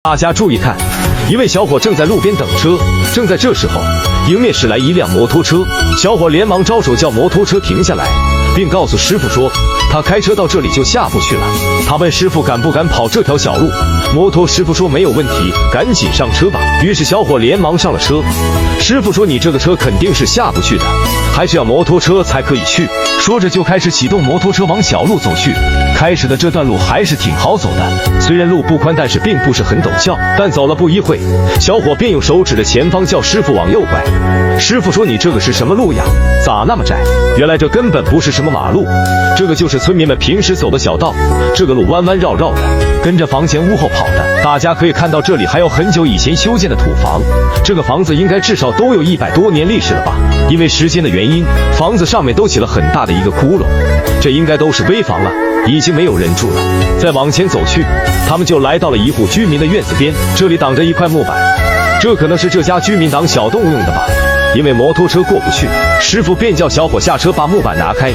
大家注意看，一位小伙正在路边等车。正在这时候，迎面驶来一辆摩托车，小伙连忙招手叫摩托车停下来，并告诉师傅说，他开车到这里就下不去了。他问师傅敢不敢跑这条小路，摩托师傅说没有问题，赶紧上车吧。于是小伙连忙上了车。师傅说你这个车肯定是下不去的，还需要摩托车才可以去。说着就开始启动摩托车往小路走去。开始的这段路还是挺好走的，虽然路不宽，但是并不是很陡峭。但走了不一会，小伙便用手指着前方叫师傅往右拐。师傅说你这个是什么路呀？咋那么窄？原来这根本不是什么马路，这个就是村民们平时走的小道。这个路弯弯绕绕的，跟着房前屋后跑的。大家可以看到这里还有很久以前修建的土房，这个房子应该至少都有100多年历史了吧。因为时间的原因，房子上面都起了很大的一个窟窿，这应该都是危房了，已经没有人住了。再往前走去，他们就来到了一户居民的院子边，这里挡着一块木板，这可能是这家居民挡小动物用的吧。因为摩托车过不去，师傅便叫小伙下车把木板拿开。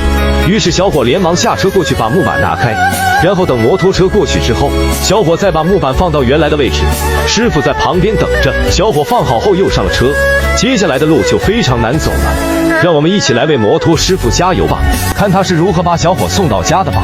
于是小伙连忙下车过去把木板拿开，然后等摩托车过去之后，小伙再把木板放到原来的位置。师傅在旁边等着。小伙放好后又上了车，接下来的路就非常难走了。让我们一起来为摩托师傅加油吧，看他是如何把小伙送到家的吧。